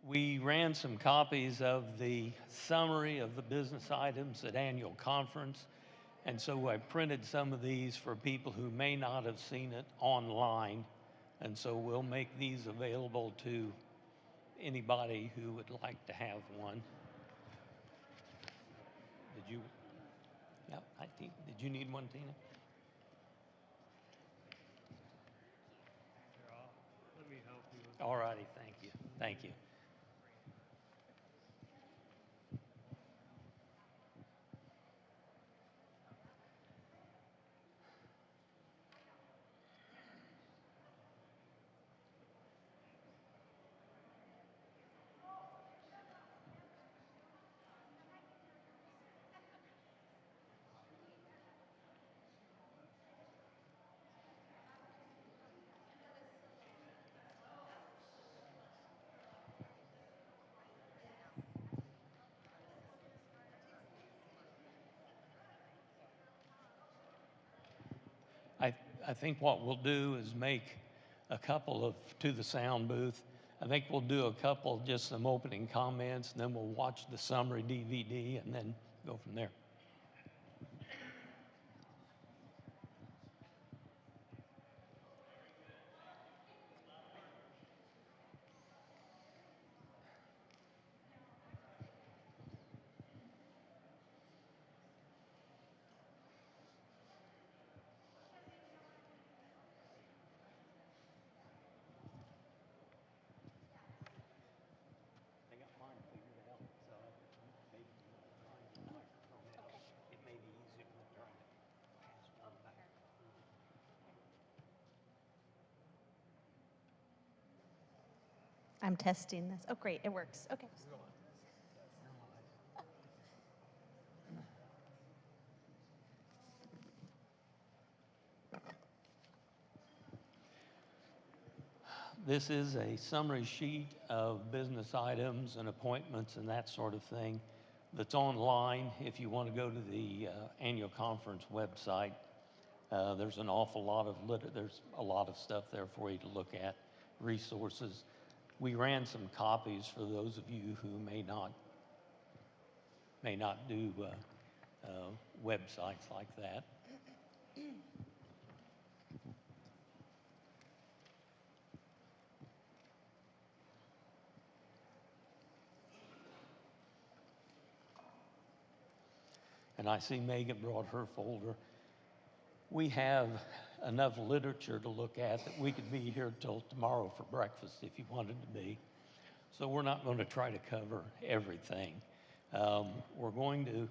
We ran some copies of the summary of the business items at annual conference, and so I printed some of these for people who may not have seen it online, and so we'll make these available to anybody who would like to have one. Did you? Yeah, did you need one, Tina? Let me help you. All righty, thank you. Thank you. I think what we'll do is make a couple of, to the sound booth, I think we'll do a couple, just some opening comments, and then we'll watch the summary DVD and then go from there. I'm testing this. Oh, great, it works. Okay. This is a summary sheet of business items and appointments and that sort of thing that's online if you want to go to the annual conference website. There's an awful lot of there's a lot of stuff there for you to look at, resources. We ran some copies for those of you who may not do websites like that. And I see Megan brought her folder. We have enough literature to look at that we could be here till tomorrow for breakfast if you wanted to be. So we're not going to try to cover everything. We're going to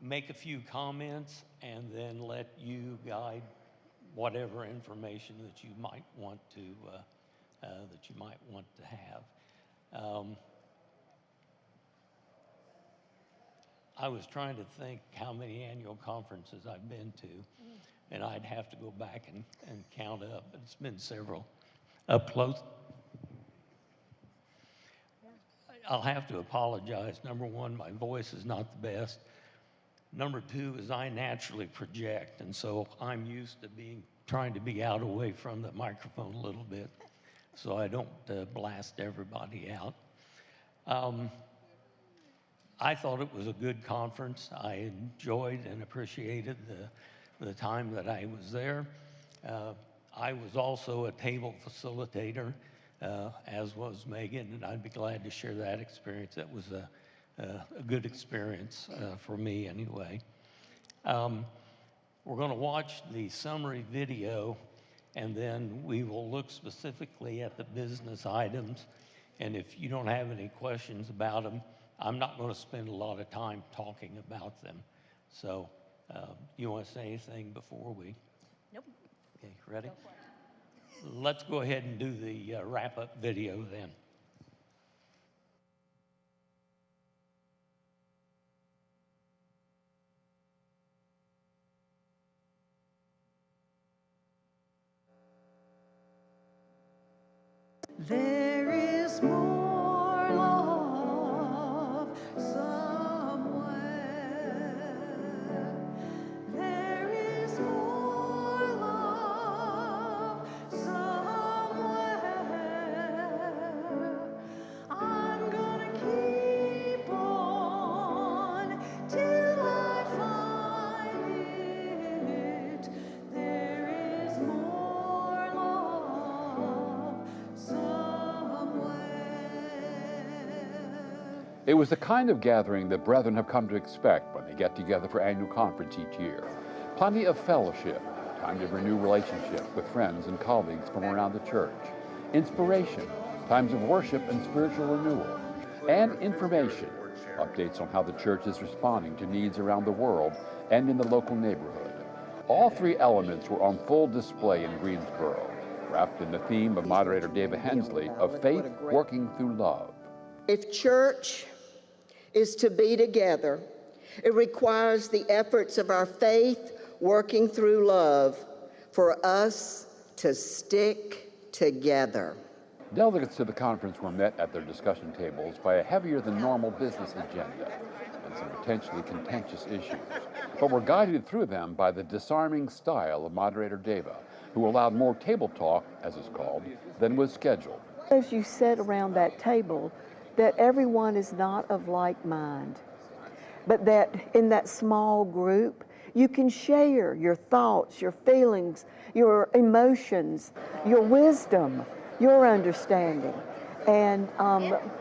make a few comments and then let you guide whatever information that you might want to have. I was trying to think how many annual conferences I've been to, and I'd have to go back and count up, but it's been several. Up close. I'll have to apologize. Number one, my voice is not the best. Number two is I naturally project, and so I'm used to trying to be out away from the microphone a little bit so I don't blast everybody out. I thought it was a good conference. I enjoyed and appreciated the time that I was there. I was also a table facilitator, as was Megan, and I'd be glad to share that experience. That was a good experience for me anyway. We're going to watch the summary video, and then we will look specifically at the business items. And if you don't have any questions about them, I'm not going to spend a lot of time talking about them. So, you want to say anything before we? Nope. Okay, ready? Go for it. Let's go ahead and do the wrap-up video then. There is more love somewhere. There is more love somewhere. It was the kind of gathering that brethren have come to expect when they get together for annual conference each year. Plenty of fellowship, time to renew relationships with friends and colleagues from around the church. Inspiration, times of worship and spiritual renewal. And information, updates on how the church is responding to needs around the world and in the local neighborhood. All three elements were on full display in Greensboro, wrapped in the theme of moderator David Hensley of faith working through love. If church is to be together, it requires the efforts of our faith working through love for us to stick together. Delegates to the conference were met at their discussion tables by a heavier than normal business agenda and some potentially contentious issues, but were guided through them by the disarming style of moderator Deva, who allowed more table talk, as it's called, than was scheduled. As you said around that table, that everyone is not of like mind, but that in that small group, you can share your thoughts, your feelings, your emotions, your wisdom, your understanding. And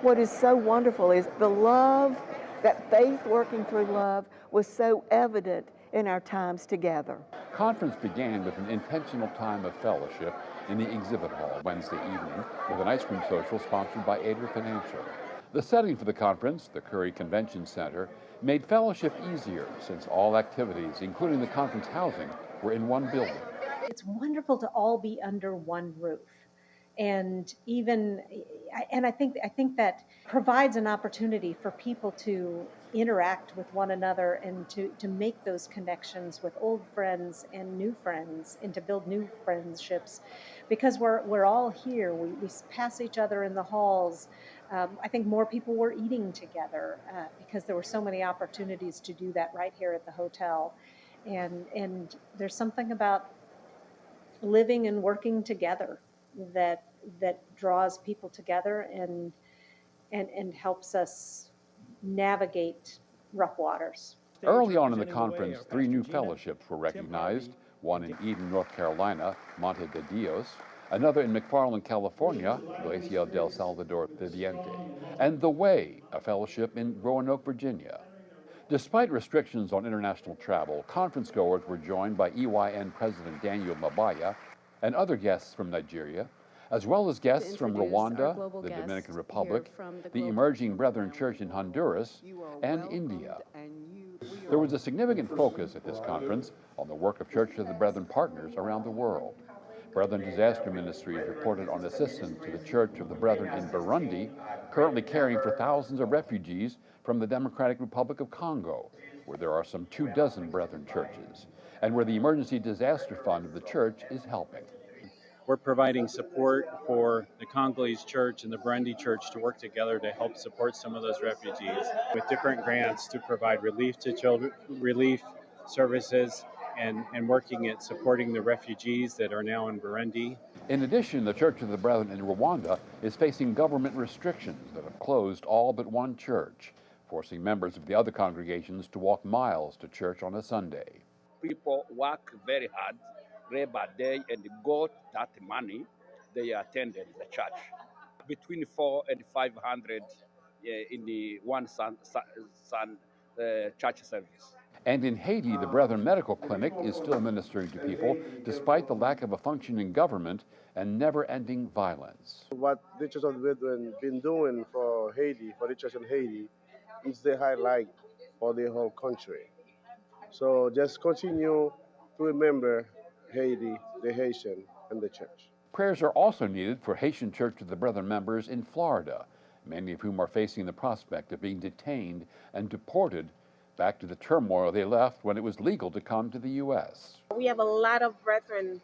what is so wonderful is the love, that faith working through love was so evident in our times together. Conference began with an intentional time of fellowship in the exhibit hall Wednesday evening with an ice cream social sponsored by Ader Financial. The setting for the conference, the Curry Convention Center, made fellowship easier since all activities, including the conference housing, were in one building. It's wonderful to all be under one roof. And I think that provides an opportunity for people to interact with one another and to make those connections with old friends and new friends and to build new friendships, because we're all here. We pass each other in the halls. I think more people were eating together because there were so many opportunities to do that right here at the hotel. And there's something about living and working together that draws people together and helps us navigate rough waters. Early on in the conference, 3 new fellowships were recognized, one in Eden, North Carolina, Monte de Dios, another in McFarland, California, Iglesia del Salvador Viviente, and The Way, a fellowship in Roanoke, Virginia. Despite restrictions on international travel, conference goers were joined by EYN President Daniel Mabaya and other guests from Nigeria, as well as guests from Rwanda, the Dominican Republic, the Emerging Brethren Church in Honduras, and India. There was a significant focus at this conference on the work of Church of the Brethren partners around the world. Brethren Disaster Ministries reported on assistance to the Church of the Brethren in Burundi, currently caring for thousands of refugees from the Democratic Republic of Congo, where there are some 24 Brethren churches, and where the Emergency Disaster Fund of the church is helping. We're providing support for the Congolese church and the Burundi church to work together to help support some of those refugees with different grants to provide relief to children, relief services, and working at supporting the refugees that are now in Burundi. In addition, the Church of the Brethren in Rwanda is facing government restrictions that have closed all but one church, forcing members of the other congregations to walk miles to church on a Sunday. People work very hard, day by day, and got that money, they attended the church. Between 400 and 500 in the one church service. And in Haiti, the Brethren Medical Clinic is still ministering to people despite the lack of a functioning government and never-ending violence. What the Church of the Brethren been doing for Haiti, for the church in Haiti, is the highlight for the whole country. So just continue to remember Haiti, the Haitian, and the church. Prayers are also needed for Haitian Church of the Brethren members in Florida, many of whom are facing the prospect of being detained and deported back to the turmoil they left when it was legal to come to the U.S. We have a lot of brethren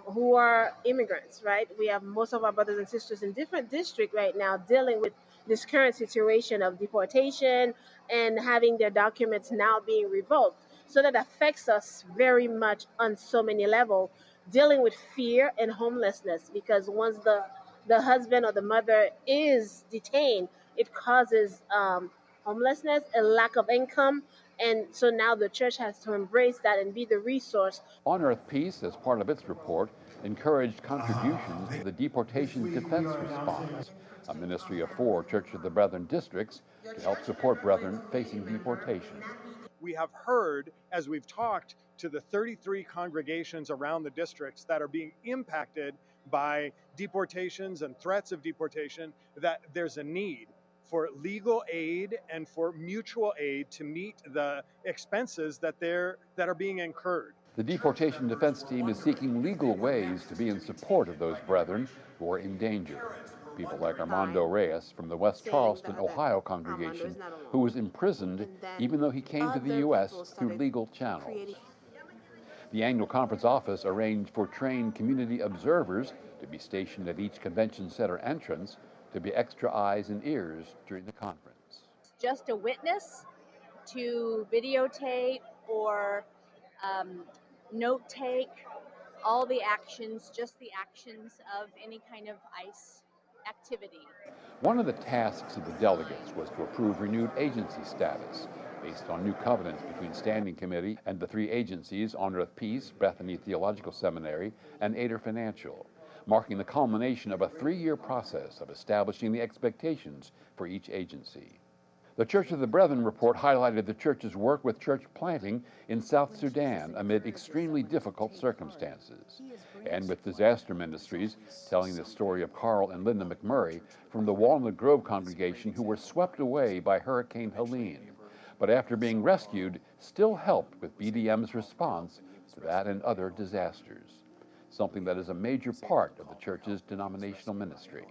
who are immigrants, right? We have most of our brothers and sisters in different districts right now dealing with this current situation of deportation and having their documents now being revoked. So that affects us very much on so many levels, dealing with fear and homelessness, because once the husband or the mother is detained, it causes homelessness, a lack of income, and so now the church has to embrace that and be the resource. On Earth Peace, as part of its report, encouraged contributions to the Deportation Defense Response, a ministry of 4 Church of the Brethren districts to help support brethren facing deportation. We have heard, as we've talked to the 33 congregations around the districts that are being impacted by deportations and threats of deportation, that there's a need for legal aid and for mutual aid to meet the expenses that are being incurred. The Deportation Defense Team is seeking legal ways to be in support of those brethren who are in danger. People like Armando Reyes from the West Charleston, Ohio congregation, who was imprisoned even though he came to the U.S. through legal channels. The annual conference office arranged for trained community observers to be stationed at each convention center entrance to be extra eyes and ears during the conference. Just a witness to videotape or note take all the actions, just the actions of any kind of ICE activity. One of the tasks of the delegates was to approve renewed agency status based on new covenants between Standing Committee and the 3 agencies, Honor of Peace, Bethany Theological Seminary, and Ader Financial, marking the culmination of a 3-year process of establishing the expectations for each agency. The Church of the Brethren report highlighted the church's work with church planting in South Sudan amid extremely difficult circumstances, and with disaster ministries telling the story of Carl and Linda McMurray from the Walnut Grove congregation who were swept away by Hurricane Helene, but after being rescued, still helped with BDM's response to that and other disasters, something that is a major part of the church's denominational ministry.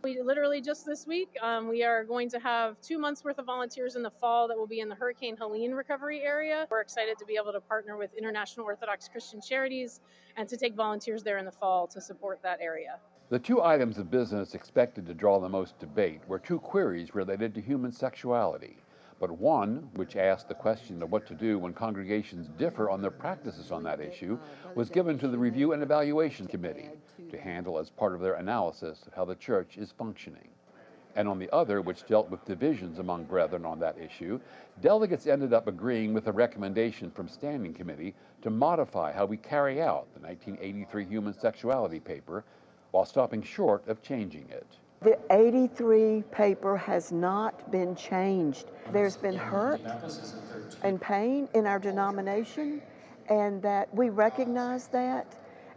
We literally just this week, we are going to have 2 months worth of volunteers in the fall that will be in the Hurricane Helene recovery area. We're excited to be able to partner with International Orthodox Christian Charities and to take volunteers there in the fall to support that area. The 2 items of business expected to draw the most debate were 2 queries related to human sexuality, but one, which asked the question of what to do when congregations differ on their practices on that issue, was given to the Review and Evaluation Committee to handle as part of their analysis of how the church is functioning. And on the other, which dealt with divisions among brethren on that issue, delegates ended up agreeing with a recommendation from Standing Committee to modify how we carry out the 1983 Human Sexuality paper while stopping short of changing it. The 83 paper has not been changed. There's been hurt and pain in our denomination, and that we recognize that,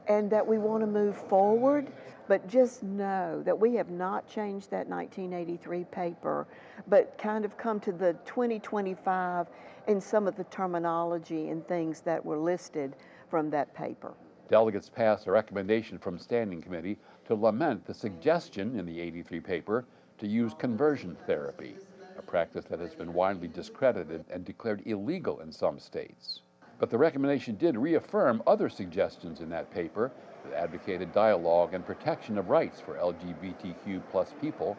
and that we want to move forward, but just know that we have not changed that 1983 paper, but kind of come to the 2025 in some of the terminology and things that were listed from that paper. Delegates passed a recommendation from Standing Committee to lament the suggestion in the 83 paper to use conversion therapy, a practice that has been widely discredited and declared illegal in some states. But the recommendation did reaffirm other suggestions in that paper that advocated dialogue and protection of rights for LGBTQ+ people,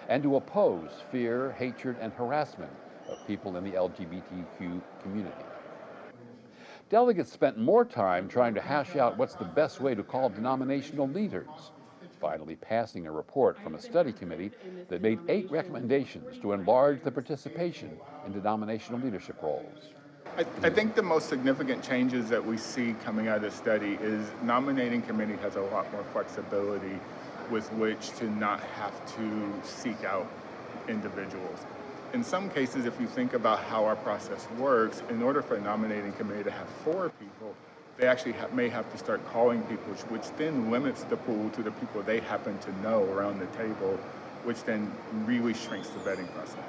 and to oppose fear, hatred, and harassment of people in the LGBTQ community. Delegates spent more time trying to hash out what's the best way to call denominational leaders, finally passing a report from a study committee that made 8 recommendations to enlarge the participation in denominational leadership roles. I think the most significant changes that we see coming out of the study is nominating committee has a lot more flexibility with which to not have to seek out individuals. In some cases, if you think about how our process works, in order for a nominating committee to have 4 people, they actually may have to start calling people, which then limits the pool to the people they happen to know around the table, which then really shrinks the vetting process.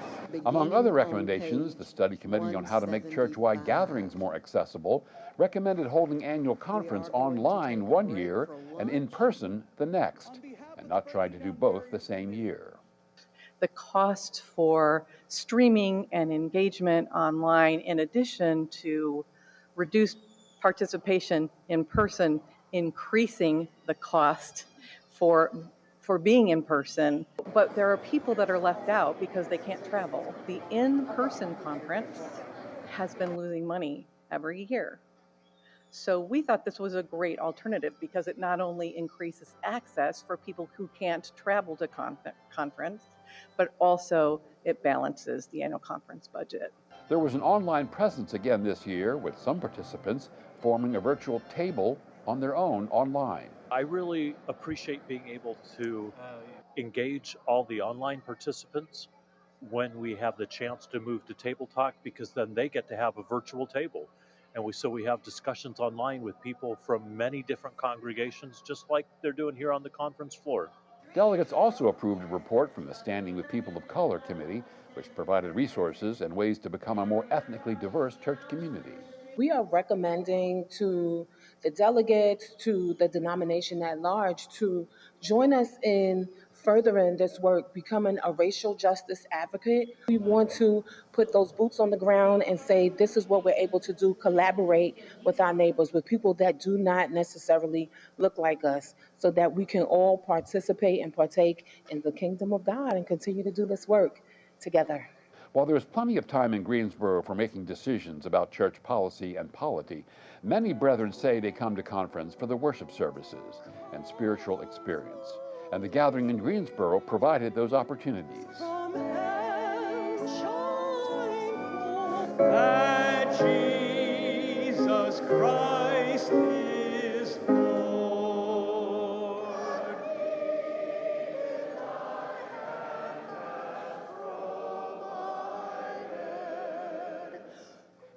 Among other recommendations, the Study Committee on How to Make Church-Wide Gatherings More Accessible recommended holding annual conference online one year and in person the next, and not trying to do both the same year. The cost for streaming and engagement online, in addition to reduced participation in person, increasing the cost for being in person. But there are people that are left out because they can't travel. The in-person conference has been losing money every year. So we thought this was a great alternative because it not only increases access for people who can't travel to conference, but also it balances the annual conference budget. There was an online presence again this year, with some participants forming a virtual table on their own online. I really appreciate being able to engage all the online participants when we have the chance to move to Table Talk, because then they get to have a virtual table. And we have discussions online with people from many different congregations, just like they're doing here on the conference floor. Delegates also approved a report from the Standing with People of Color Committee, which provided resources and ways to become a more ethnically diverse church community. We are recommending to the delegates, to the denomination at large, to join us in furthering this work, becoming a racial justice advocate. We want to put those boots on the ground and say, this is what we're able to do, collaborate with our neighbors, with people that do not necessarily look like us, so that we can all participate and partake in the kingdom of God and continue to do this work together. While there is plenty of time in Greensboro for making decisions about church policy and polity, many brethren say they come to conference for the worship services and spiritual experience. And the gathering in Greensboro provided those opportunities. That Jesus Christ is Lord.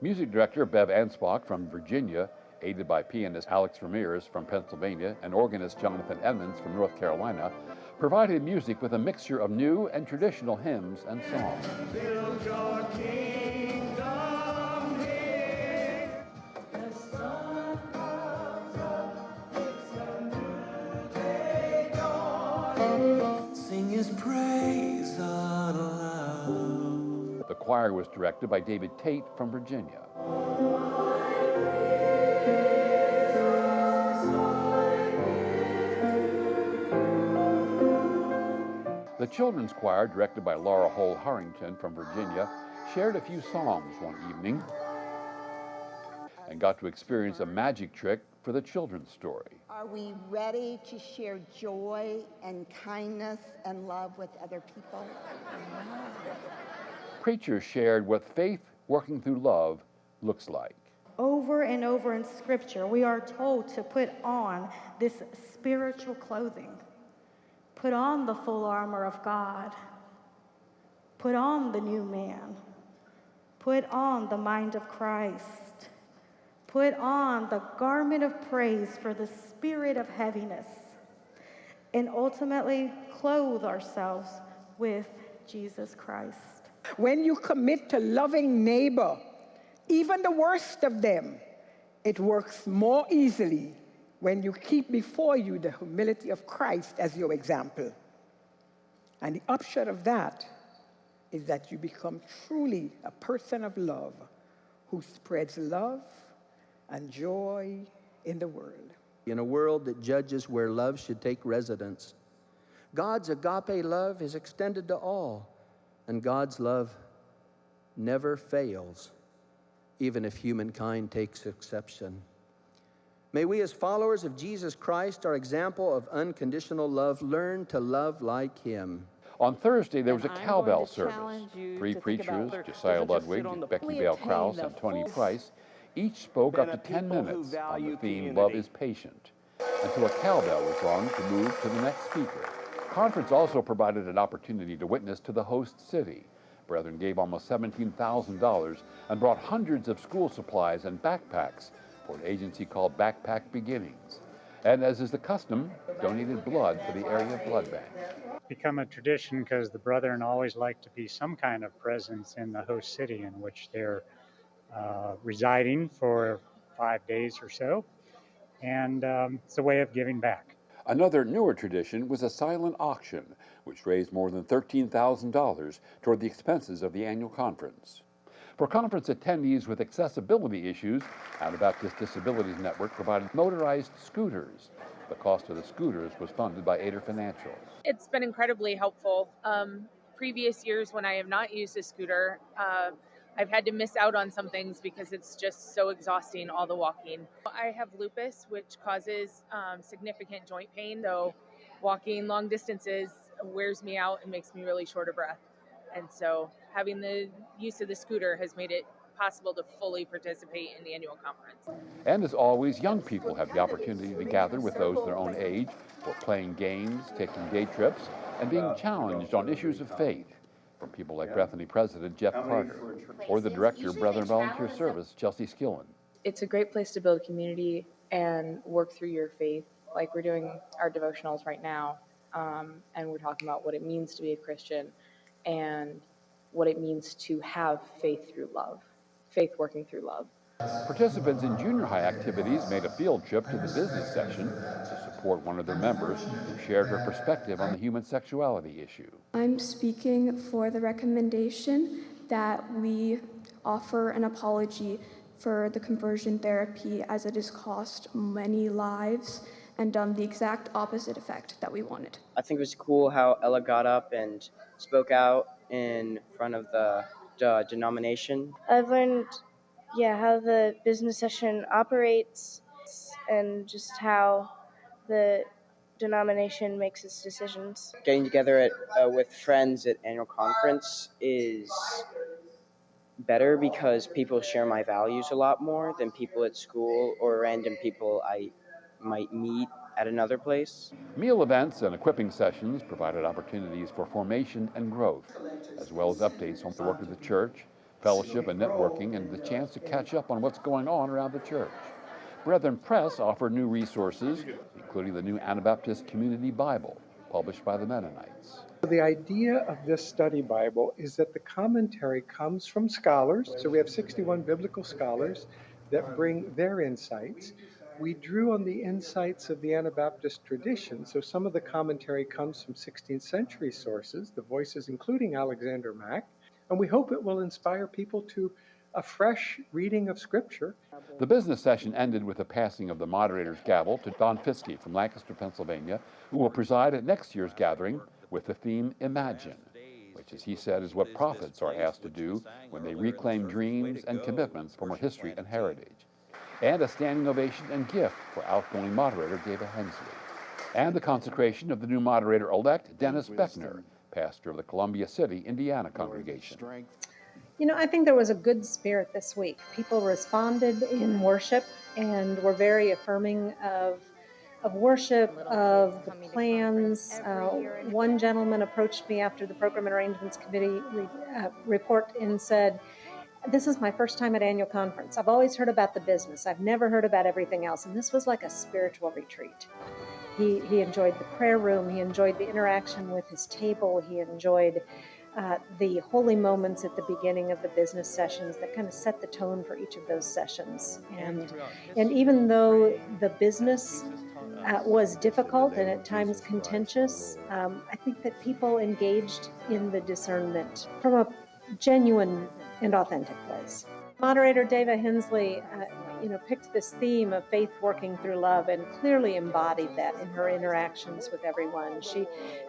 Music director Bev Ansbach from Virginia, aided by pianist Alex Ramirez from Pennsylvania and organist Jonathan Edmonds from North Carolina, provided music with a mixture of new and traditional hymns and songs. Build your kingdom here. The sun comes up, it's a new day dawning. Sing his praise aloud. The choir was directed by David Tate from Virginia. The children's choir, directed by Laura Hole Harrington from Virginia, shared a few songs one evening and got to experience a magic trick for the children's story. Are we ready to share joy and kindness and love with other people? Preachers shared what faith working through love looks like. Over and over in Scripture, we are told to put on this spiritual clothing. Put on the full armor of God. Put on the new man. Put on the mind of Christ. Put on the garment of praise for the spirit of heaviness. And ultimately, clothe ourselves with Jesus Christ. When you commit to loving neighbor, even the worst of them, it works more easily when you keep before you the humility of Christ as your example. And the upshot of that is that you become truly a person of love who spreads love and joy in the world. In a world that judges where love should take residence, God's agape love is extended to all, and God's love never fails, even if humankind takes exception. May we, as followers of Jesus Christ, our example of unconditional love, learn to love like him. On Thursday, there was a cowbell service. Three preachers, Josiah Ludwig, Becky Bale Krause, and Tony Price, each spoke up to 10 minutes on the theme, Love is Patient, until a cowbell was rung to move to the next speaker. Conference also provided an opportunity to witness to the host city. Brethren gave almost $17,000 and brought hundreds of school supplies and backpacks for an agency called Backpack Beginnings. And as is the custom, donated blood for the area blood bank. Become a tradition because the brethren always like to be some kind of presence in the host city in which they're residing for 5 days or so. And it's a way of giving back. Another newer tradition was a silent auction, which raised more than $13,000 toward the expenses of the annual conference. For conference attendees with accessibility issues, Anabaptist Disabilities Network provided motorized scooters. The cost of the scooters was funded by Ader Financial. It's been incredibly helpful. Previous years when I have not used a scooter, I've had to miss out on some things because it's just so exhausting, all the walking. I have lupus, which causes significant joint pain, so walking long distances wears me out and makes me really short of breath. And so having the use of the scooter has made it possible to fully participate in the annual conference. And as always, young people have the opportunity to gather with those their own age for playing games, taking day trips, and being challenged on issues of faith from people like Bethany President Jeff Carter or the Director of Brethren Volunteer Service, Chelsea Skillen. It's a great place to build community and work through your faith. Like we're doing our devotionals right now, and we're talking about what it means to be a Christian and what it means to have faith through love, faith working through love. Participants in junior high activities made a field trip to the business session to support one of their members who shared her perspective on the human sexuality issue. I'm speaking for the recommendation that we offer an apology for the conversion therapy, as it has cost many lives and done the exact opposite effect that we wanted. I think it was cool how Ella got up and spoke out in front of the denomination. I've learned, how the business session operates and just how the denomination makes its decisions. Getting together with friends at annual conference is better because people share my values a lot more than people at school or random people I might meet at another place. Meal events and equipping sessions provided opportunities for formation and growth, as well as updates on the work of the church, fellowship and networking, and the chance to catch up on what's going on around the church. Brethren Press offered new resources, including the new Anabaptist Community Bible, published by the Mennonites. The idea of this study Bible is that the commentary comes from scholars. So we have 61 biblical scholars that bring their insights. We drew on the insights of the Anabaptist tradition. So some of the commentary comes from 16th century sources, the voices including Alexander Mack, and we hope it will inspire people to a fresh reading of Scripture. The business session ended with the passing of the moderator's gavel to Don Fiske from Lancaster, Pennsylvania, who will preside at next year's gathering with the theme Imagine, which, as he said, is what prophets are asked to do when they reclaim dreams and commitments from our history and heritage. And a standing ovation and gift for outgoing moderator David Hensley. And the consecration of the new moderator-elect, Dennis Beckner, pastor of the Columbia City, Indiana congregation. I think there was a good spirit this week. People responded in worship and were very affirming of worship, of the plans. One gentleman approached me after the Program and Arrangements Committee report and said, "This is my first time at annual conference. I've always heard about the business. I've never heard about everything else." And this was like a spiritual retreat. He enjoyed the prayer room. He enjoyed the interaction with his table. He enjoyed the holy moments at the beginning of the business sessions that kind of set the tone for each of those sessions. And even though the business was difficult and at times contentious, I think that people engaged in the discernment from a genuine and authentic place. Moderator David Hensley picked this theme of faith working through love and clearly embodied that in her interactions with everyone.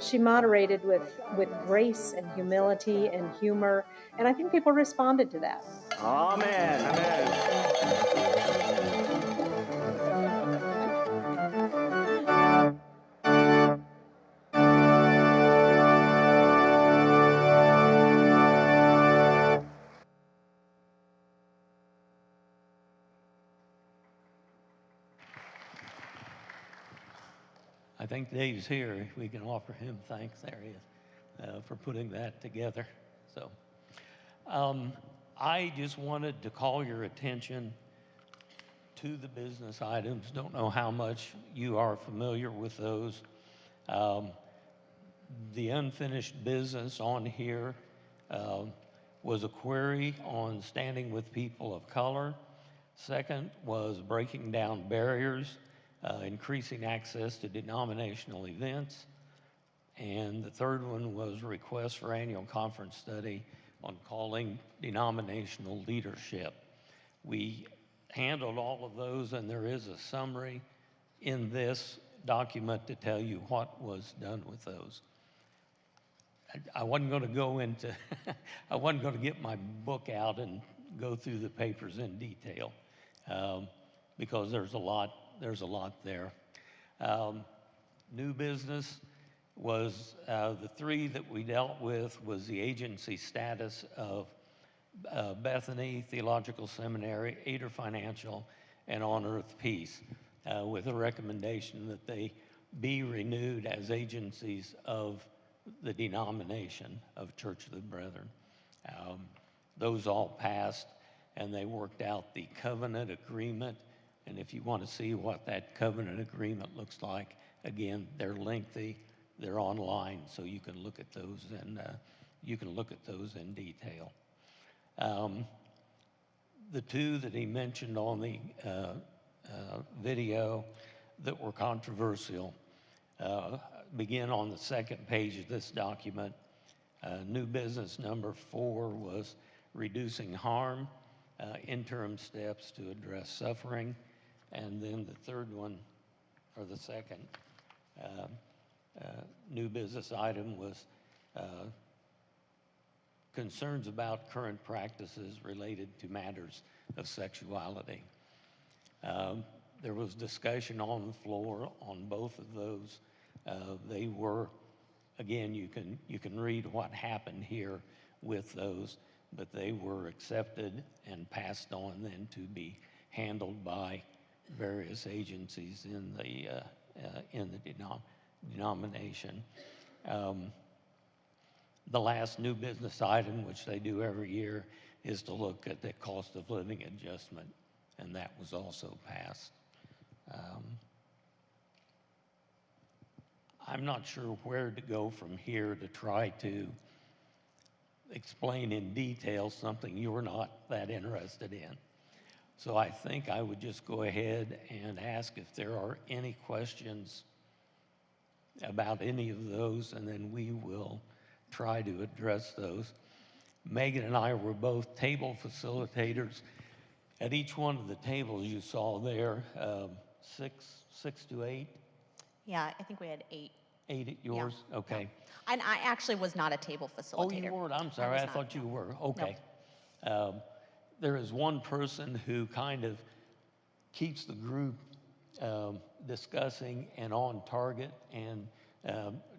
She moderated with grace and humility and humor, and I think people responded to that. Amen. I think Dave's here. We can offer him thanks. There he is, for putting that together. So I just wanted to call your attention to the business items. Don't know how much you are familiar with those. The unfinished business on here was a query on standing with people of color. Second was breaking down barriers, increasing access to denominational events. And the third one was a request for annual conference study on calling denominational leadership. We handled all of those, and there is a summary in this document to tell you what was done with those. I wasn't going to go into, I wasn't going to get my book out and go through the papers in detail because there's a lot there. New business was the three that we dealt with was the agency status of Bethany Theological Seminary, Ader Financial, and On Earth Peace, with a recommendation that they be renewed as agencies of the denomination of Church of the Brethren. Those all passed, and they worked out the covenant agreement. And if you want to see what that covenant agreement looks like, again, they're lengthy, they're online, so you can look at those in detail. The two that he mentioned on the video that were controversial begin on the second page of this document. New business number 4 was reducing harm, interim steps to address suffering. And then the third one, or the second new business item was concerns about current practices related to matters of sexuality. There was discussion on the floor on both of those. They were, again, you can read what happened here with those, but they were accepted and passed on then to be handled by various agencies in the denomination. The last new business item, which they do every year, is to look at the cost of living adjustment, and that was also passed. I'm not sure where to go from here to try to explain in detail something you're not that interested in. So I think I would just go ahead and ask if there are any questions about any of those, and then we will try to address those. Megan and I were both table facilitators. At each one of the tables you saw there, 6 to 8? Yeah, I think we had 8. 8 at yours? Yeah. Okay. Yeah. And I actually was not a table facilitator. Oh, you weren't? I'm sorry. I thought you were. Okay. No. There is one person who kind of keeps the group discussing and on target and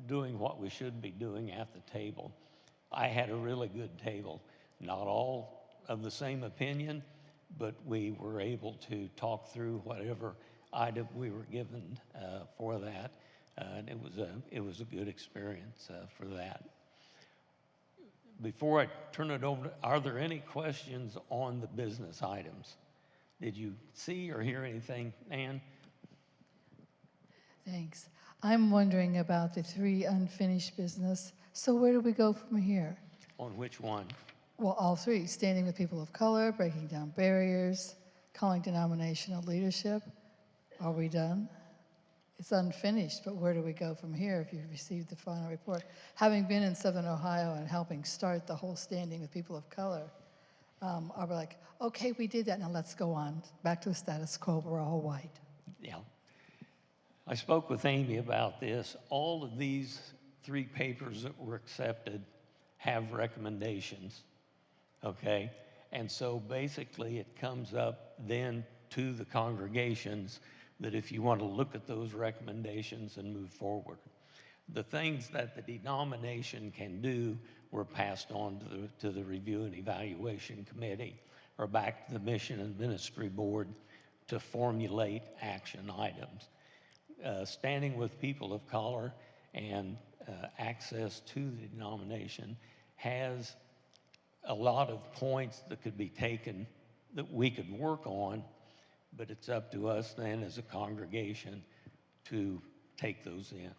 doing what we should be doing at the table. I had a really good table. Not all of the same opinion, but we were able to talk through whatever item we were given for that. And it was a good experience for that. Before I turn it over, are there any questions on the business items? Did you see or hear anything, Ann? Thanks. I'm wondering about the 3 unfinished business. So where do we go from here? On which one? Well, all 3, standing with people of color, breaking down barriers, calling denominational leadership. Are we done? It's unfinished, but where do we go from here if you've received the final report? Having been in Southern Ohio and helping start the whole standing with people of color, are we like, okay, we did that, now let's go on, back to the status quo, we're all white. Yeah. I spoke with Amy about this. All of these 3 papers that were accepted have recommendations, okay? And so basically it comes up then to the congregations that if you want to look at those recommendations and move forward. The things that the denomination can do were passed on to the Review and Evaluation Committee or back to the Mission and Ministry Board to formulate action items. Standing with people of color and access to the denomination has a lot of points that could be taken that we could work on, but it's up to us then as a congregation to take those in.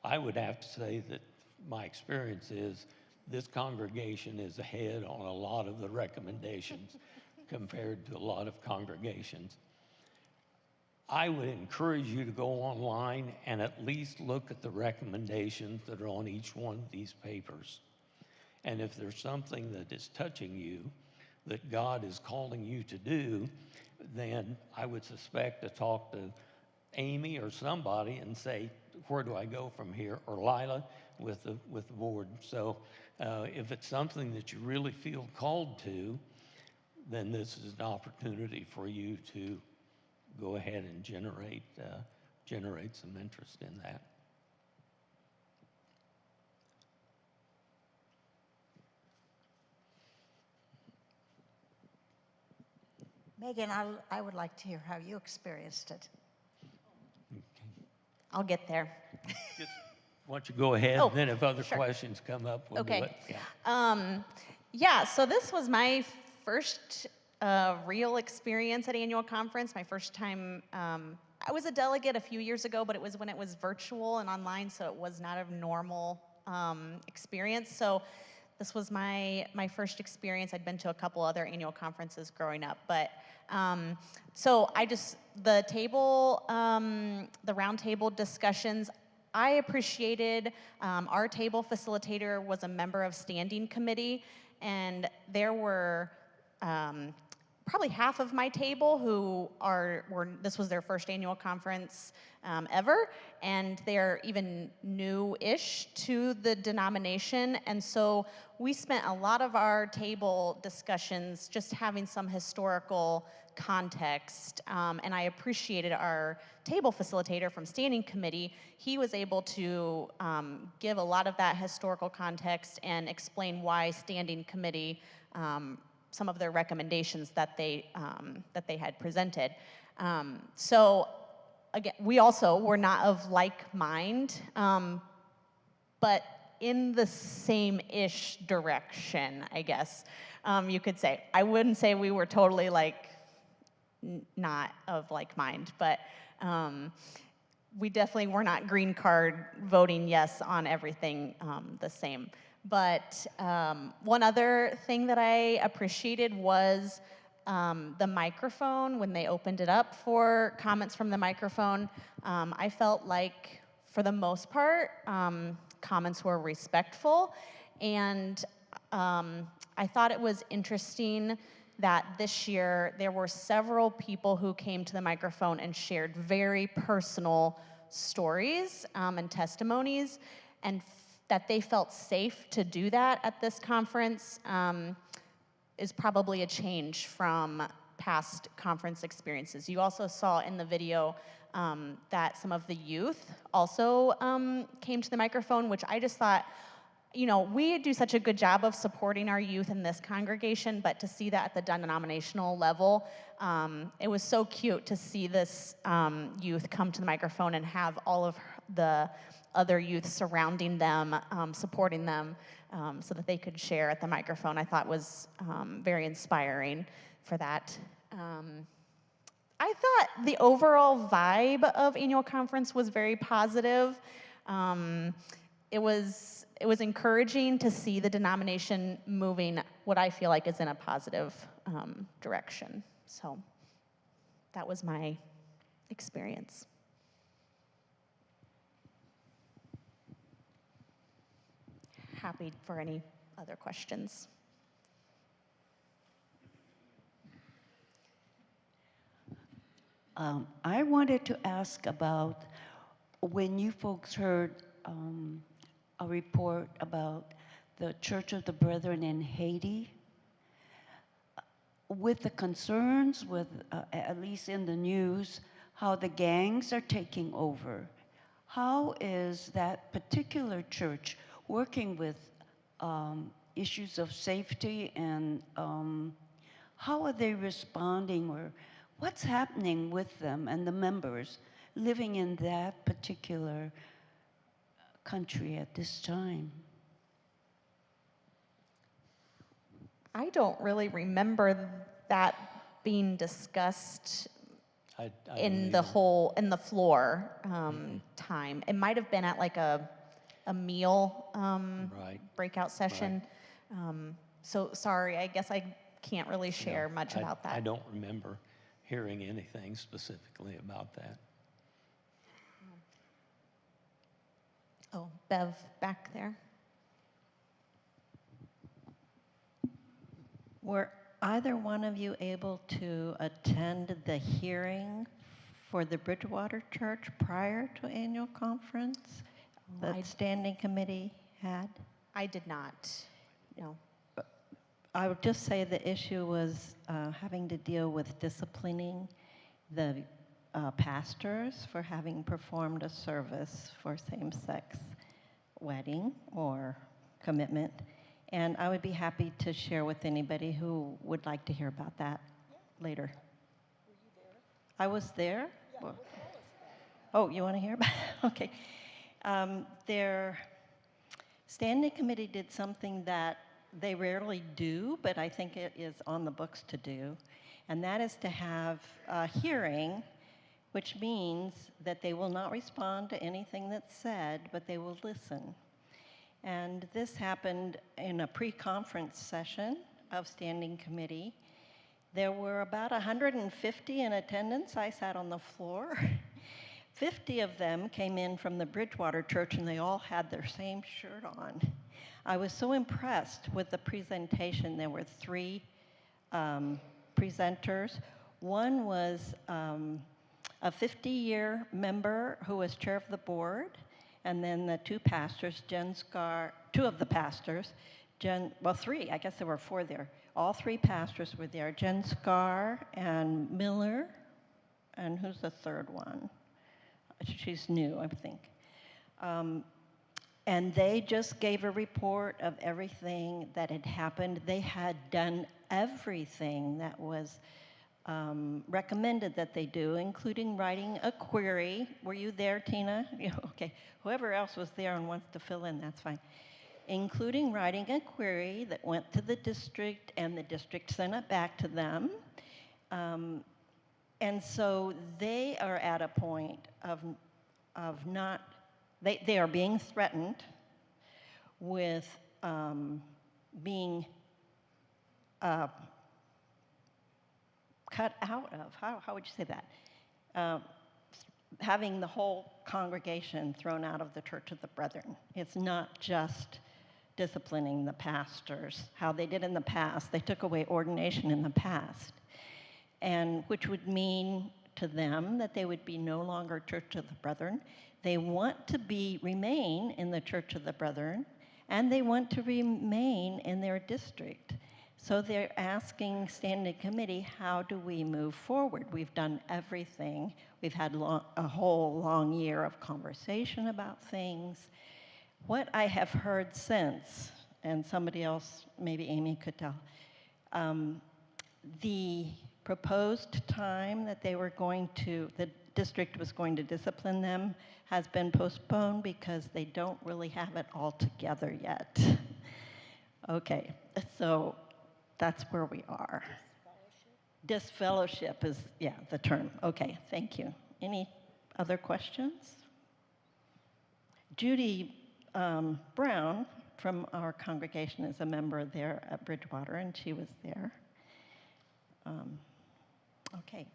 I would have to say that my experience is this congregation is ahead on a lot of the recommendations compared to a lot of congregations. I would encourage you to go online and at least look at the recommendations that are on each one of these papers. And if there's something that is touching you, that God is calling you to do, then I would suspect to talk to Amy or somebody and say, where do I go from here? Or Lila with the board. So if it's something that you really feel called to, then this is an opportunity for you to go ahead and generate some interest in that. Megan, I would like to hear how you experienced it. I'll get there. Why don't you go ahead, Oh, then if other sure. questions come up, we'll do Okay. it. Yeah. Yeah, so this was my first real experience at annual conference, my first time. I was a delegate a few years ago, but it was when it was virtual and online, so it was not a normal experience. So this was my first experience. I'd been to a couple other annual conferences growing up, but so the table, the round table discussions, I appreciated. Our table facilitator was a member of standing committee, and there were probably half of my table who this was their first annual conference ever, and they're even new-ish to the denomination. And so we spent a lot of our table discussions just having some historical context, and I appreciated our table facilitator from standing committee. He was able to give a lot of that historical context and explain why standing committee, some of their recommendations that they had presented. So again, we also were not of like mind, but in the same-ish direction, I guess you could say. I wouldn't say we were totally like not of like mind, but we definitely were not green card voting yes on everything the same. But one other thing that I appreciated was the microphone. When they opened it up for comments from the microphone, I felt like, for the most part, comments were respectful. And I thought it was interesting that this year there were several people who came to the microphone and shared very personal stories and testimonies, and that they felt safe to do that at this conference is probably a change from past conference experiences. You also saw in the video that some of the youth also came to the microphone, which I just thought, you know, we do such a good job of supporting our youth in this congregation, but to see that at the denominational level, it was so cute to see this youth come to the microphone and have all of the other youth surrounding them, supporting them, so that they could share at the microphone. I thought was very inspiring for that. I thought the overall vibe of annual conference was very positive. It was encouraging to see the denomination moving what I feel like is in a positive direction. So that was my experience. Happy for any other questions. I wanted to ask about when you folks heard a report about the Church of the Brethren in Haiti, with the concerns, with at least in the news, how the gangs are taking over. How is that particular church working with issues of safety, and how are they responding, or what's happening with them and the members living in that particular country at this time? I don't really remember that being discussed in the floor time. It might have been at like a meal breakout session. Right. So sorry, I guess I can't really share much about that. I don't remember hearing anything specifically about that. Oh, Bev back there. Were either one of you able to attend the hearing for the Bridgewater Church prior to annual conference that standing committee had? I did not, no. I would just say the issue was having to deal with disciplining the pastors for having performed a service for same-sex wedding or commitment. And I would be happy to share with anybody who would like to hear about that later. I was there. Well, oh, you want to hear about it? Okay. Their standing committee did something that they rarely do, but I think it is on the books to do, and that is to have a hearing, which means that they will not respond to anything that's said, but they will listen. And this happened in a pre-conference session of standing committee. There were about 150 in attendance. I sat on the floor. 50 of them came in from the Bridgewater Church, and they all had their same shirt on. I was so impressed with the presentation. There were 3 presenters. One was a 50-year member who was chair of the board, and then the 2 pastors, 2 of the pastors, well, 3, I guess there were 4 there. All 3 pastors were there, Jen Scar and Miller, and who's the 3rd one? She's new, I think. And they just gave a report of everything that had happened. They had done everything that was recommended that they do, including writing a query. Were you there, Tina? Yeah, okay. Whoever else was there and wants to fill in, that's fine. Including writing a query that went to the district, and the district sent it back to them. And so they are at a point of not, they are being threatened with being cut out of, how would you say that? Having the whole congregation thrown out of the Church of the Brethren. It's not just disciplining the pastors, how they did in the past. They took away ordination in the past, and which would mean to them that they would be no longer Church of the Brethren. They want to remain in the Church of the Brethren, and they want to remain in their district. So they're asking standing committee, how do we move forward? We've done everything. We've had a whole long year of conversation about things. What I have heard since, and somebody else, maybe Amy could tell, the proposed time that the district was going to discipline them has been postponed because they don't really have it all together yet. Okay, so that's where we are. Disfellowship is, yeah, the term. Okay, thank you. Any other questions? Judy Brown from our congregation is a member there at Bridgewater, and she was there. Okay.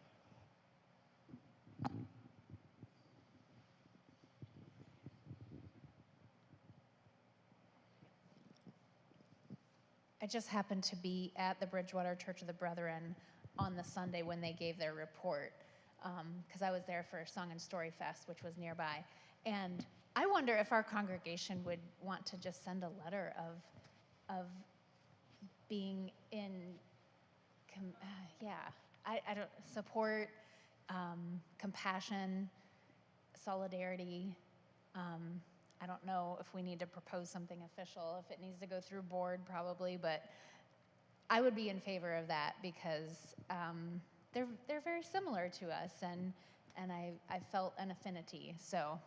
I just happened to be at the Bridgewater Church of the Brethren on the Sunday when they gave their report, because I was there for Song and Story Fest, which was nearby. And I wonder if our congregation would want to just send a letter of being in, I don't, support, compassion, solidarity. I don't know if we need to propose something official, if it needs to go through board probably, but I would be in favor of that because they're very similar to us, and I felt an affinity, so.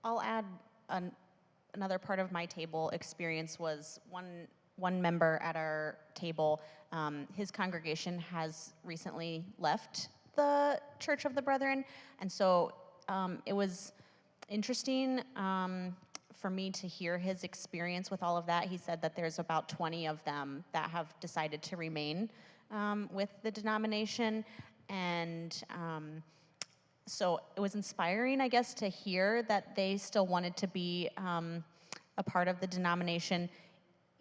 I'll add another part of my table experience was one member at our table, his congregation has recently left the Church of the Brethren, and so it was interesting for me to hear his experience with all of that. He said that there's about 20 of them that have decided to remain with the denomination, and so it was inspiring, I guess, to hear that they still wanted to be a part of the denomination,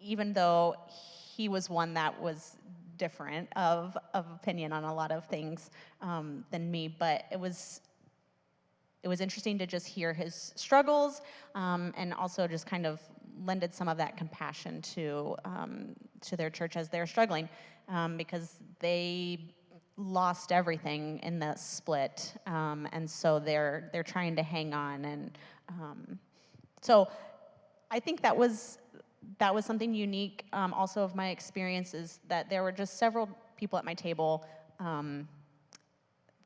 even though he was one that was different of opinion on a lot of things than me. But it was interesting to just hear his struggles and also just kind of lended some of that compassion to their church as they're struggling, because they lost everything in the split, and so they're trying to hang on, and so I think that was something unique. Also, of my experiences, that there were just several people at my table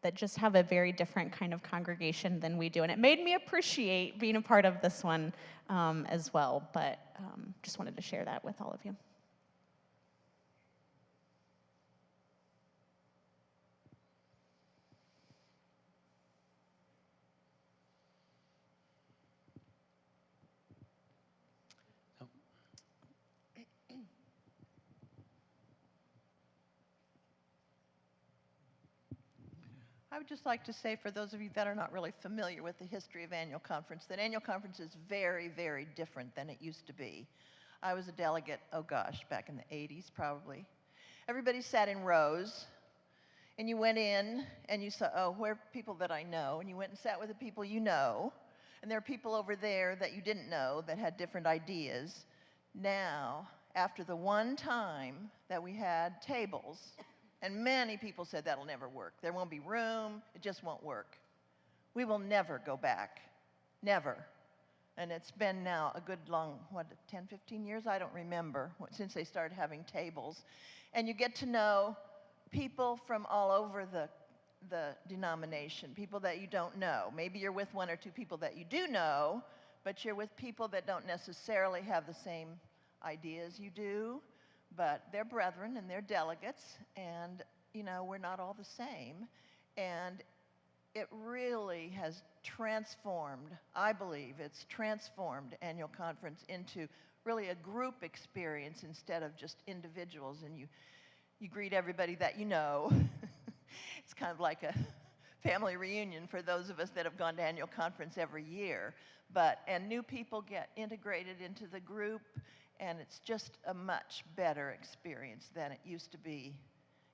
that just have a very different kind of congregation than we do, and it made me appreciate being a part of this one as well. But just wanted to share that with all of you. I would just like to say, for those of you that are not really familiar with the history of annual conference, that annual conference is very, very different than it used to be. I was a delegate, oh gosh, back in the 80s probably. Everybody sat in rows, and you went in and you saw, oh, where are people that I know? And you went and sat with the people you know, and there are people over there that you didn't know that had different ideas. Now, after the one time that we had tables, and many people said that'll never work. There won't be room, it just won't work. We will never go back, never. And it's been now a good long, 10, 15 years? I don't remember, since they started having tables. And you get to know people from all over the denomination, people that you don't know. Maybe you're with one or two people that you do know, but you're with people that don't necessarily have the same ideas you do. But they're brethren and they're delegates, and you know, we're not all the same. And it really has transformed, I believe it's transformed annual conference into really a group experience instead of just individuals, and you greet everybody that you know. It's kind of like a family reunion for those of us that have gone to annual conference every year. And new people get integrated into the group, and it's just a much better experience than it used to be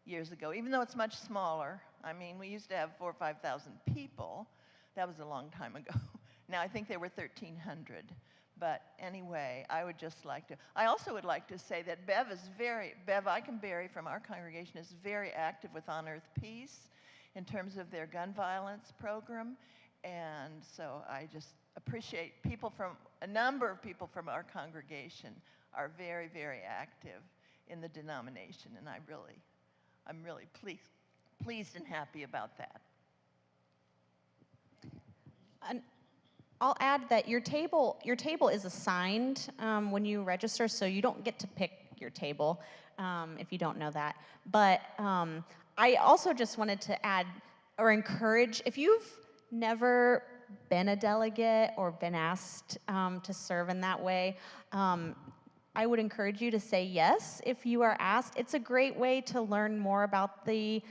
years ago, even though it's much smaller. I mean, we used to have 4,000 or 5,000 people. That was a long time ago. Now I think there were 1,300. But anyway, I would just like to, I also would like to say that Bev Eikenberry from our congregation is very active with On Earth Peace in terms of their gun violence program. And so I just appreciate people from, a number of people from our congregation are very, very active in the denomination, and I'm really pleased and happy about that. And I'll add that your table is assigned when you register, so you don't get to pick your table if you don't know that. But I also just wanted to add or encourage, if you've never been a delegate or been asked to serve in that way, I would encourage you to say yes if you are asked. It's a great way to learn more about the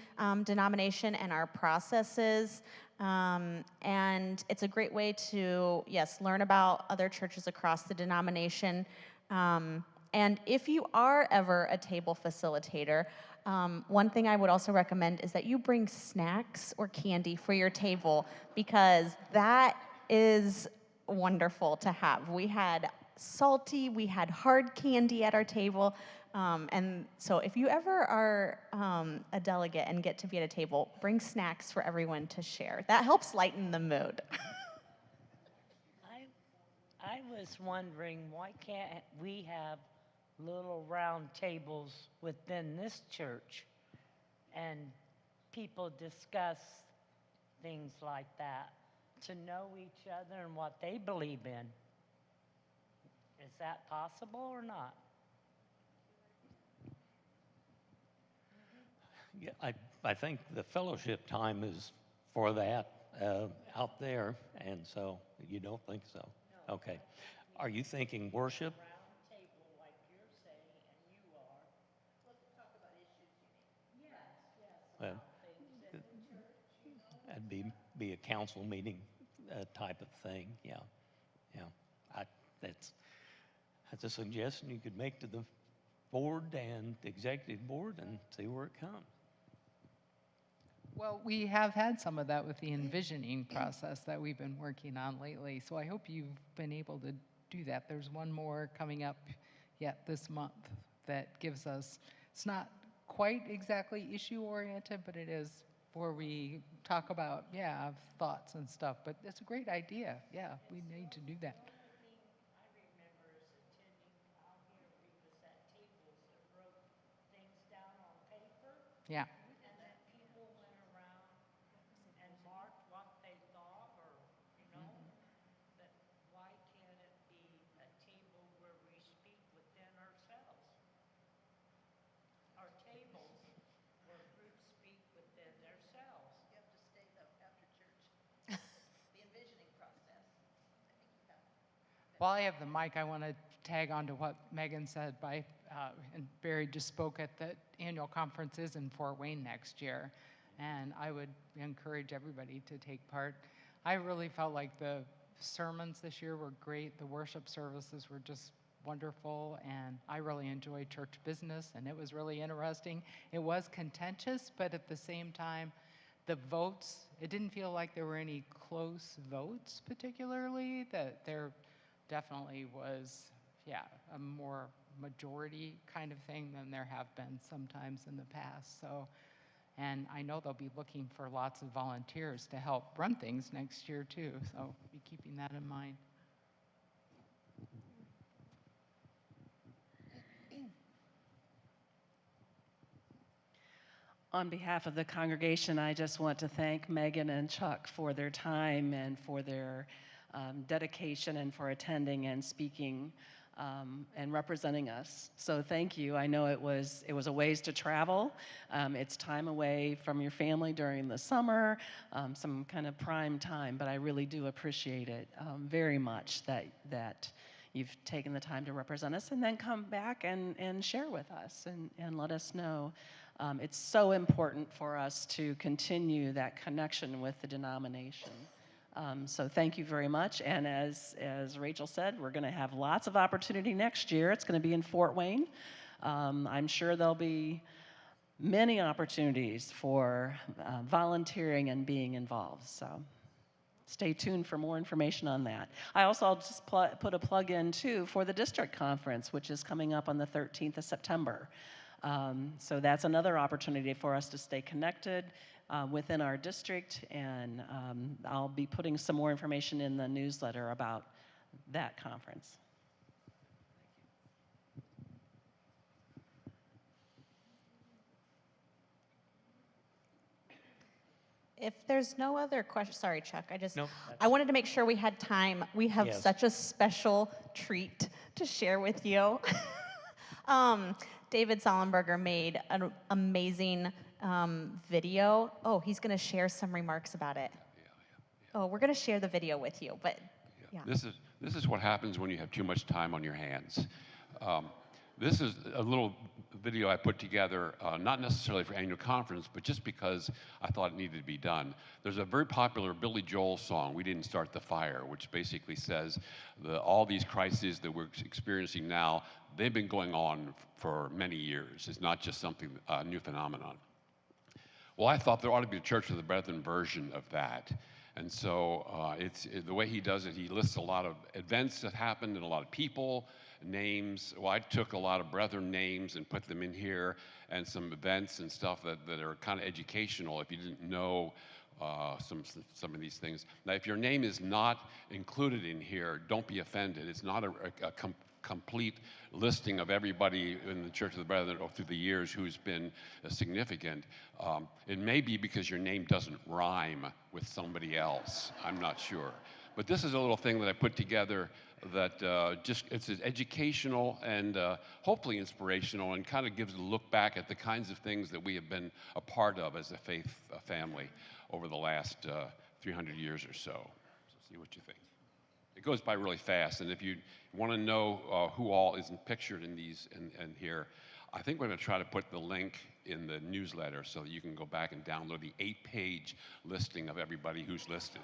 denomination and our processes. And it's a great way to, yes, learn about other churches across the denomination. And if you are ever a table facilitator, one thing I would also recommend is that you bring snacks or candy for your table, because that is wonderful to have. We had salty, we had hard candy at our table. And so if you ever are a delegate and get to be at a table, bring snacks for everyone to share. That helps lighten the mood. I was wondering, why can't we have little round tables within this church and people discuss things like that to know each other and what they believe in? Is that possible or not? Yeah, I think the fellowship time is for that out there, and so you don't think so? No. Okay. Are you thinking worship? Well, that'd be a council meeting type of thing. Yeah. That's a suggestion you could make to the board and the executive board and see where it comes. Well, we have had some of that with the envisioning process that we've been working on lately, so I hope you've been able to do that. There's one more coming up yet this month that gives us, it's not quite quite exactly issue-oriented, but it is where we talk about, thoughts and stuff. But it's a great idea. Yeah, we need to do that. Yeah. And then people went around and marked what they thought, or, but why can't it be a table where we speak within ourselves? Our tables where groups speak within themselves. You have to stay, though, after church. The envisioning process. I think you have. While I have the mic, I want to tag on to what Megan said. And Barry just spoke at the annual conference is in Fort Wayne next year, and I would encourage everybody to take part. I really felt like the sermons this year were great. The worship services were just wonderful, and I really enjoyed church business, and it was really interesting. It was contentious, but at the same time, the votes, it didn't feel like there were any close votes particularly, that there definitely was, a more majority kind of thing than there have been sometimes in the past. So, and I know they'll be looking for lots of volunteers to help run things next year too, so be keeping that in mind. On behalf of the congregation, I just want to thank Megan and Chuck for their time and for their dedication and for attending and speaking and representing us. So thank you. I know it was a ways to travel. It's time away from your family during the summer, some kind of prime time, but I really do appreciate it very much that you've taken the time to represent us and then come back and share with us and let us know. It's so important for us to continue that connection with the denomination. So thank you very much. And as Rachel said, we're going to have lots of opportunity next year. It's going to be in Fort Wayne. I'm sure there'll be many opportunities for volunteering and being involved. So stay tuned for more information on that. I'll just put a plug in too for the district conference, which is coming up on the 13th of September. So that's another opportunity for us to stay connected within our district, and I'll be putting some more information in the newsletter about that conference. If there's no other questions, sorry, Chuck, I wanted to make sure we had time. We have such a special treat to share with you. David Sollenberger made an amazing video. Oh, he's going to share some remarks about it. Oh, we're going to share the video with you, but yeah. This is what happens when you have too much time on your hands. This is a little video I put together, not necessarily for annual conference, but just because I thought it needed to be done. There's a very popular Billy Joel song, "We Didn't Start the Fire," which basically says all these crises that we're experiencing now, they've been going on for many years. It's not just something, a new phenomenon. Well, I thought there ought to be a Church of the Brethren version of that. And so the way he does it, he lists a lot of events that happened and a lot of people, names. Well, I took a lot of Brethren names and put them in here, and some events and stuff that are kind of educational if you didn't know some of these things. Now, if your name is not included in here, don't be offended. It's not a complete listing of everybody in the Church of the Brethren through the years who's been significant. It may be because your name doesn't rhyme with somebody else. I'm not sure. But this is a little thing that I put together that it's educational and hopefully inspirational, and kind of gives a look back at the kinds of things that we have been a part of as a faith family over the last 300 years or so. So see what you think. It goes by really fast, and if you want to know who all isn't pictured in these and here, I think we're going to try to put the link in the newsletter so that you can go back and download the 8-page listing of everybody who's listed.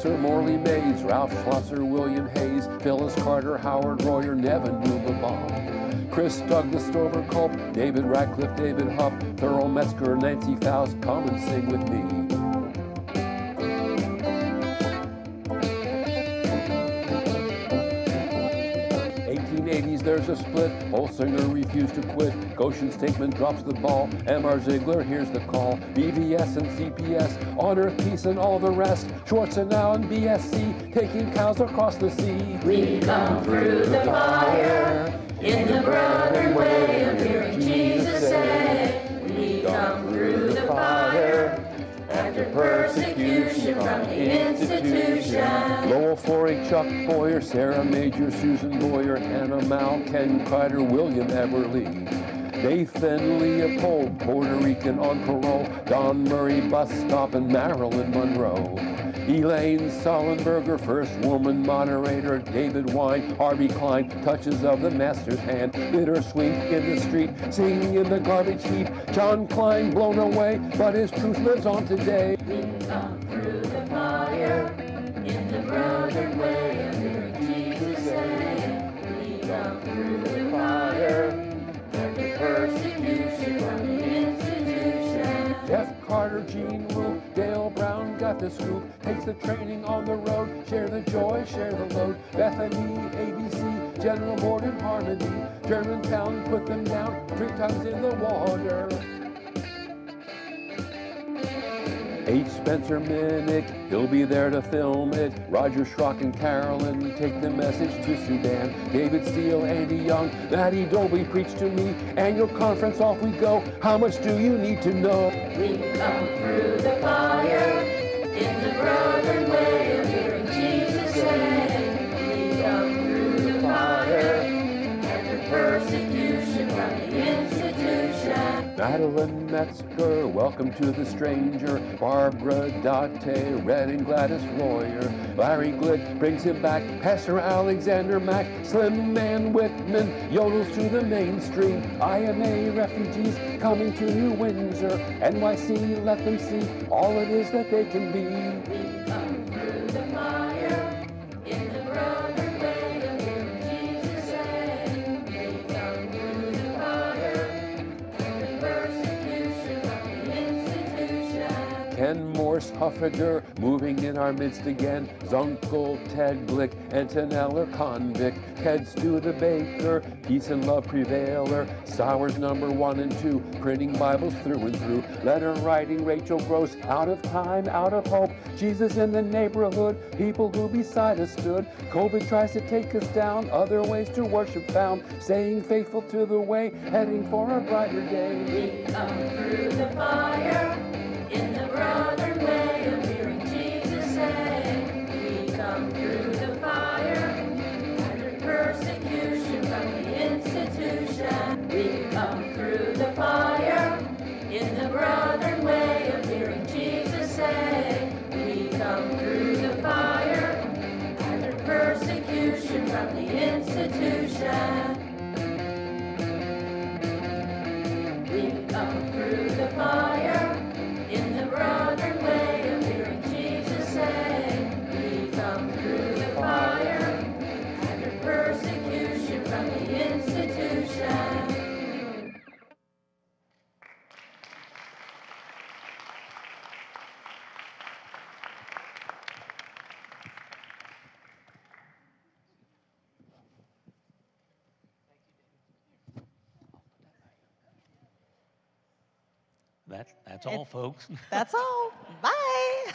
Sir Morley Mays, Ralph Schlosser, William Hayes, Phyllis Carter, Howard Royer, Nevin Newman, Chris Douglas, Stover Culp, David Radcliffe, David Hupp, Thurl Metzger, Nancy Faust, come and sing with me. 1880s, there's a split. Holsinger refused to quit. Goshen Stateman drops the ball. M.R. Ziegler hears the call. BVS and CPS, on earth, peace, and all the rest. Schwarzenau and BSC, taking cows across the sea. We come through the fire in the brotherly way of hearing Jesus say. We come through the fire after persecution from the institution. Lowell Flory, Chuck Boyer, Sarah Major, Susan Boyer, Anna Mao, Ken Kreider, William Everly, Nathan Leopold, Puerto Rican on parole, Don Murray, bus stop, and Marilyn Monroe. Elaine Sullenberger, first woman moderator, David Wine, Harvey Klein, touches of the master's hand, bittersweet in the street, singing in the garbage heap, John Klein blown away, but his truth lives on today. We come through the fire in the brother way of hearing Jesus say. We come through the fire after persecution from the institution. Jeff Carter, Gene Wu, Dale Brown got the scoop, takes the training on the road, share the joy, share the load. Bethany, ABC, General Morden, Harmony, Germantown, put them down, 3 times in the water. H. Spencer Minnick, he'll be there to film it. Roger Schrock and Carolyn take the message to Sudan. David Steele, Andy Young, Matty Dolby preach to me. Annual conference, off we go. How much do you need to know? We come through the fire in the brother way of hearing Jesus say. We come through the fire after persecution from the institution. Madeline Metzger, welcome to the stranger. Barbara Date, Red and Gladys Royer. Larry Glick brings him back. Pastor Alexander Mack, Slim Man Whitman, yodels to the mainstream. IMA refugees coming to New Windsor. NYC, let them see all it is that they can be. We come through the fire in the brother way of hearing Jesus say. We come through the fire after persecution from the institution. Ken Morse Huffager, moving in our midst again. Zunkel, Ted Glick, Antonella Convict, Ted Stu the Baker, Peace and Love Prevailer, Sowers number 1 and 2, printing Bibles through and through. Letter writing, Rachel Gross, out of time, out of hope. Jesus in the neighborhood, people who beside us stood. COVID tries to take us down, other ways to worship found. Staying faithful to the way, heading for a brighter day. We come through the fire in the brother way of hearing Jesus say. We come through the fire after persecution from the institution. We come through the fire in the brother way of hearing Jesus say. We come through the fire after persecution from the institution. We come through the fire in the brother way of hearing Jesus say. We come through the fire after persecution from the institution. That's all, folks. That's all. Bye.